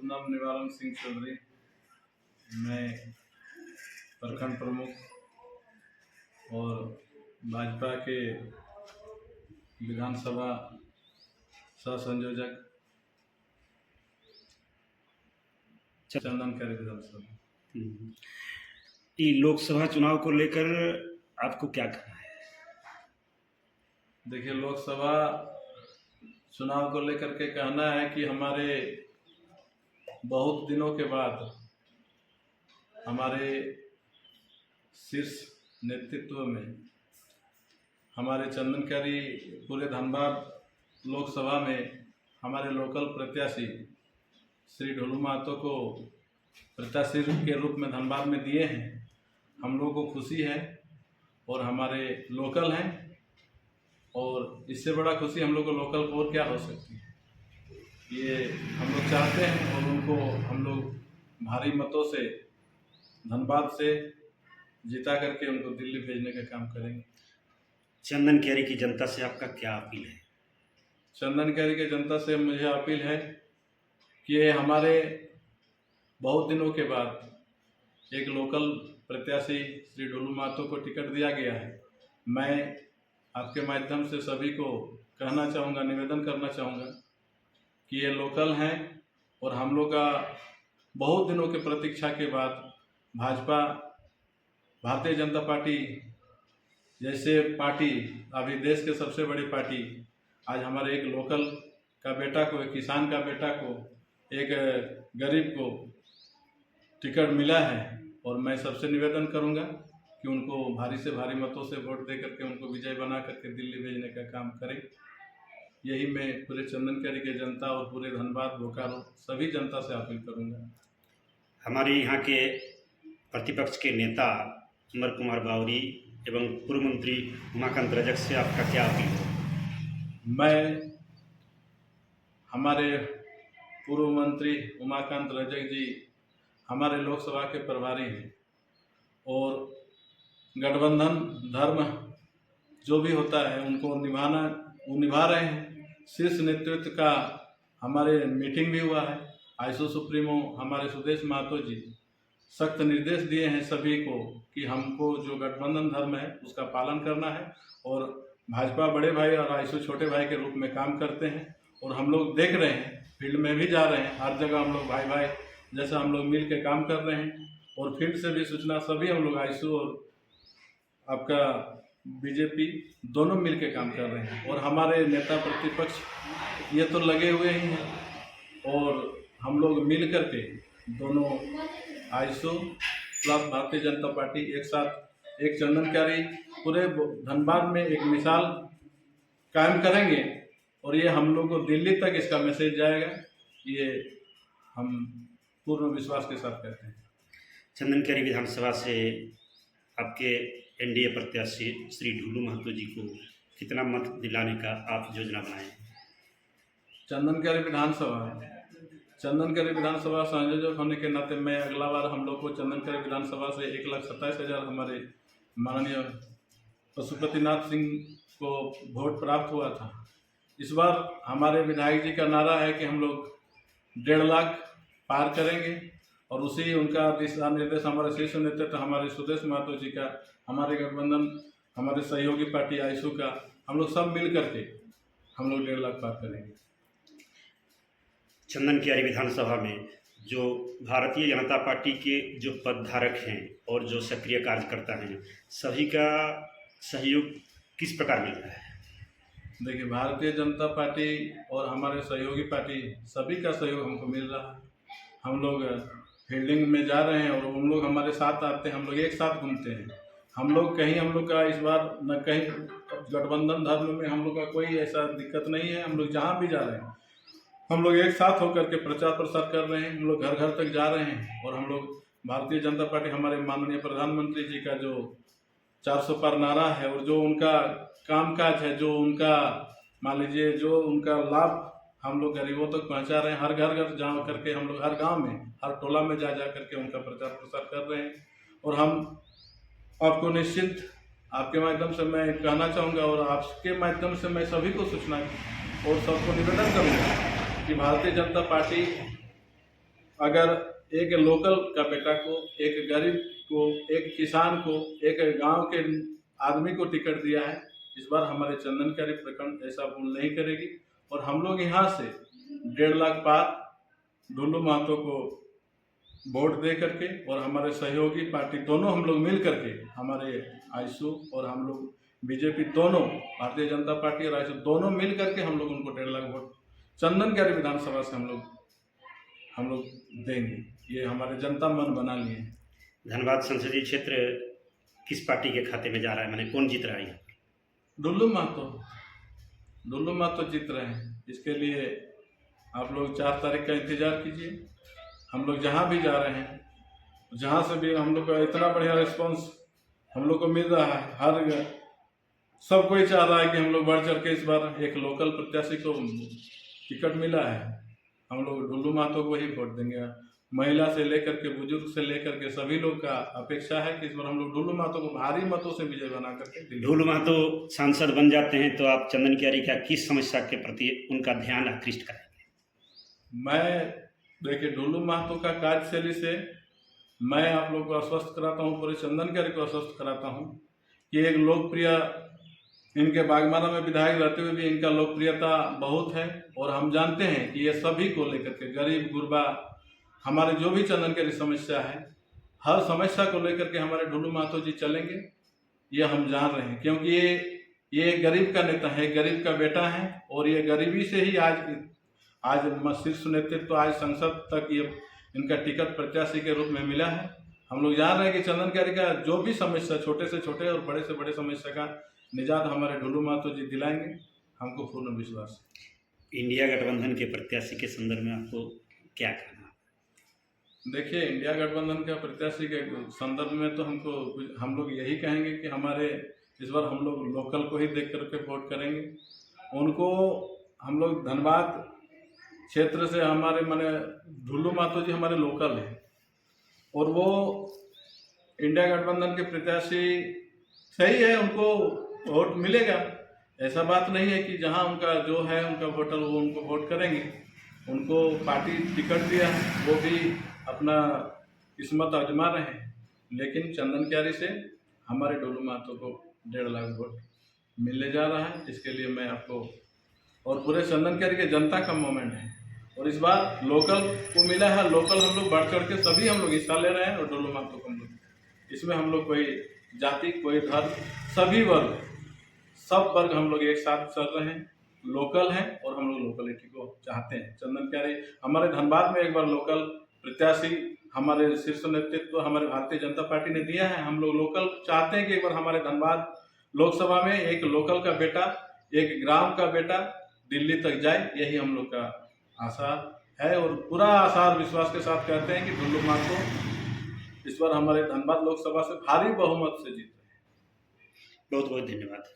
नाम निवारण सिंह चौधरी। मैं प्रखंड प्रमुख और भाजपा के विधानसभा सह संयोजक चंदनकारी विधानसभा। ये लोकसभा चुनाव को लेकर आपको क्या कहना है? देखिए, लोकसभा चुनाव को लेकर के कहना है कि हमारे बहुत दिनों के बाद हमारे शीर्ष नेतृत्व में हमारे चंदनकारी पूरे धनबाद लोकसभा में हमारे लोकल प्रत्याशी श्री ढोलू महतो को प्रत्याशी के रूप में धनबाद में दिए हैं। हम लोग को खुशी है और हमारे लोकल हैं, और इससे बड़ा खुशी हम लोग को लोकल को और क्या हो सकती है। ये हम लोग चाहते हैं और उनको हम लोग भारी मतों से धनबाद से जिता करके उनको दिल्ली भेजने का काम करेंगे। चंदनकारी की जनता से आपका क्या अपील है? चंदनकारी की जनता से मुझे अपील है कि हमारे बहुत दिनों के बाद एक लोकल प्रत्याशी श्री ढोलू महतो को टिकट दिया गया है। मैं आपके माध्यम से सभी को कहना चाहूँगा, निवेदन करना चाहूँगा कि ये लोकल हैं और हम लोग का बहुत दिनों के प्रतीक्षा के बाद भाजपा भारतीय जनता पार्टी जैसे पार्टी, अभी देश के सबसे बड़ी पार्टी, आज हमारे एक लोकल का बेटा को, एक किसान का बेटा को, एक गरीब को टिकट मिला है। और मैं सबसे निवेदन करूंगा कि उनको भारी से भारी मतों से वोट दे करके उनको विजय बना करके दिल्ली भेजने का काम करें। यही मैं पूरे चंदनकारी के जनता और पूरे धनबाद बोकारो सभी जनता से अपील करूंगा। हमारे यहाँ के प्रतिपक्ष के नेता अमर कुमार बावरी एवं पूर्व मंत्री उमाकांत रजक से आपका क्या अपील है? मैं हमारे पूर्व मंत्री उमाकांत रजक जी हमारे लोकसभा के प्रभारी हैं और गठबंधन धर्म जो भी होता है उनको निभा रहे हैं। शीर्ष नेतृत्व का हमारे मीटिंग भी हुआ है। आईसो सुप्रीमो हमारे सुदेश महतो जी सख्त निर्देश दिए हैं सभी को कि हमको जो गठबंधन धर्म है उसका पालन करना है, और भाजपा बड़े भाई और आईसो छोटे भाई के रूप में काम करते हैं। और हम लोग देख रहे हैं, फील्ड में भी जा रहे हैं, हर जगह हम लोग भाई भाई जैसा हम लोग मिल के काम कर रहे हैं। और फील्ड से भी सूचना सभी हम लोग आईसो और आपका बीजेपी दोनों मिल के काम कर रहे हैं। और हमारे नेता प्रतिपक्ष ये तो लगे हुए ही हैं, और हम लोग मिल करके दोनों ISO plus Bharatiya Janata party एक साथ एक चंदनकारी पूरे धनबाद में एक मिसाल कायम करेंगे। और ये हम लोग को दिल्ली तक इसका मैसेज जाएगा, ये हम पूर्ण विश्वास के साथ कहते हैं। चंदनकारी विधानसभा से आपके एनडीए प्रत्याशी श्री ढोलू महतो जी को कितना मत दिलाने का आप योजना बनाएं? चंदनकारी विधानसभा संयोजक होने के नाते मैं अगला बार हम लोग को चंदनकारी विधानसभा से 1,27,000 हमारे माननीय पशुपतिनाथ सिंह को वोट प्राप्त हुआ था। इस बार हमारे विधायक जी का नारा है कि हम लोग 1.5 लाख पार करेंगे, और उसी उनका दिशा निर्देश हमारे शीर्ष नेतृत्व हमारे सुदेश महतो जी का, हमारे गठबंधन, हमारे सहयोगी पार्टी आईसो का, हम लोग सब मिल करके हम लोग 1.5 लाख पार करेंगे। चंदनकारी विधानसभा में जो भारतीय जनता पार्टी के जो पदधारक हैं और जो सक्रिय कार्यकर्ता हैं, सभी का सहयोग किस प्रकार मिल रहा है? देखिए, भारतीय जनता पार्टी और हमारे सहयोगी पार्टी सभी का सहयोग हमको मिल रहा है। हम लोग फील्डिंग में जा रहे हैं और उन लोग हमारे साथ आते हैं, हम लोग एक साथ घूमते हैं। हम लोग कहीं, हम लोग का इस बार न कहीं गठबंधन धर्म में हम लोग का कोई ऐसा दिक्कत नहीं है। हम लोग जहाँ भी जा रहे हैं हम लोग एक साथ होकर के प्रचार प्रसार कर रहे हैं। हम लोग घर घर तक जा रहे हैं, और हम लोग भारतीय जनता पार्टी, हमारे माननीय प्रधानमंत्री जी का जो 400 पार नारा है और जो उनका कामकाज है, जो उनका मान लीजिए जो उनका लाभ हम लोग गरीबों तक पहुंचा रहे हैं। हर घर घर जा करके हम लोग, हर गांव में, हर टोला में जा करके उनका प्रचार प्रसार कर रहे हैं। और हम आपको निश्चित आपके माध्यम से मैं कहना चाहूँगा, और आपके माध्यम से मैं सभी को सूचना और सबको निवेदन करूँगा कि भारतीय जनता पार्टी अगर एक लोकल का बेटा को, एक गरीब को, एक किसान को, एक गांव के आदमी को टिकट दिया है, इस बार हमारे चंदनकारी प्रखंड ऐसा भूल नहीं करेगी। और हम लोग यहाँ से 1.5 लाख पार ढुल्लू महतो को वोट दे करके, और हमारे सहयोगी पार्टी दोनों हम लोग मिल करके, हमारे आईसू और हम लोग बीजेपी दोनों, भारतीय जनता पार्टी और आईसू दोनों मिल करके हम लोग उनको 1.5 लाख वोट चंदनकारी विधानसभा से हम लोग देंगे। ये हमारे जनता मन बना लिए हैं। धनबाद संसदीय क्षेत्र किस पार्टी के खाते में जा रहा है, मैंने कौन जीत रहा है? ढुल्लू महतो जीत रहे हैं। इसके लिए आप लोग 4 तारीख का इंतजार कीजिए। हम लोग जहाँ भी जा रहे हैं, जहाँ से भी हम लोग का इतना बढ़िया रिस्पांस हम लोग को मिल रहा है। सब कोई चाह रहा है कि हम लोग बढ़ चढ़ के इस बार एक लोकल प्रत्याशी को टिकट मिला है, हम लोग ढुल्लू महतो को ही वोट देंगे। महिला से लेकर के बुजुर्ग से लेकर के सभी लोग का अपेक्षा है कि इस बार हम लोग ढुल्लू महतो को भारी मतों से विजय बना करके ढुल्लू महतो सांसद बन जाते हैं तो आप चंदनकारी का किस समस्या के प्रति उनका ध्यान आकृष्ट करेंगे? मैं देखिए, ढुल्लू महतो का कार्यशैली से मैं आप लोग को आश्वस्त कराता हूँ, पूरे चंदनकारी को आश्वस्त कराता हूँ कि एक लोकप्रिय, इनके बागमारा में विधायक रहते हुए भी इनका लोकप्रियता बहुत है। और हम जानते हैं कि ये सभी को लेकर के, गरीब गुरबा, हमारे जो भी चंदनकारी समस्या है, हर समस्या को लेकर के हमारे ढुल्लू महतो जी चलेंगे, ये हम जान रहे हैं। क्योंकि ये गरीब का नेता है, गरीब का बेटा है, और ये गरीबी से ही आज शीर्ष नेतृत्व, आज संसद तक ये इनका टिकट प्रत्याशी के रूप में मिला है। हम लोग जान रहे हैं कि चंदनकारी का जो भी समस्या, छोटे से छोटे और बड़े से बड़े समस्या का निजात हमारे ढुल्लू महतो जी दिलाएंगे, हमको पूर्ण विश्वास है। इंडिया गठबंधन के प्रत्याशी के संदर्भ में आपको क्या कहना? देखिए, इंडिया गठबंधन के प्रत्याशी के संदर्भ में तो हम लोग यही कहेंगे कि हमारे इस बार हम लोग लोकल को ही देख करके वोट करेंगे। उनको हम लोग धनबाद क्षेत्र से, हमारे माने ढुल्लू महतो जी हमारे लोकल हैं, और वो इंडिया गठबंधन के प्रत्याशी सही है, उनको वोट मिलेगा। ऐसा बात नहीं है कि जहां उनका जो है उनका वोटर, वो उनको वोट करेंगे। उनको पार्टी टिकट दिया है, वो भी अपना किस्मत आजमा रहे हैं। लेकिन चंदनकारी से हमारे ढुल्लू महतो को 1.5 लाख वोट मिलने जा रहा है। इसके लिए मैं आपको, और पूरे चंदनकारी के जनता का मोमेंट है, और इस बार लोकल को मिला है। लोकल हम लोग बढ़ चढ़ के सभी हम लोग हिस्सा ले रहे हैं, और ढुल्लू महतो को हम लोग, इसमें हम लोग कोई जाति, कोई धर्म, सभी वर्ग, सब वर्ग हम लोग एक साथ चल रहे हैं, लोकल हैं, और हम लोग लोकलिटी को चाहते हैं। चंदनकारी हमारे धनबाद में एक बार लोकल प्रत्याशी हमारे शीर्ष नेतृत्व, हमारे भारतीय जनता पार्टी ने दिया है। हम लोग लोकल चाहते हैं कि एक बार हमारे धनबाद लोकसभा में एक लोकल का बेटा, एक ग्राम का बेटा दिल्ली तक जाए, यही हम लोग का आशा है। और पूरा आशा और विश्वास के साथ कहते हैं कि ढुल्लू महतो इस बार हमारे धनबाद लोकसभा से भारी बहुमत से जीत रहे हैं। बहुत बहुत धन्यवाद।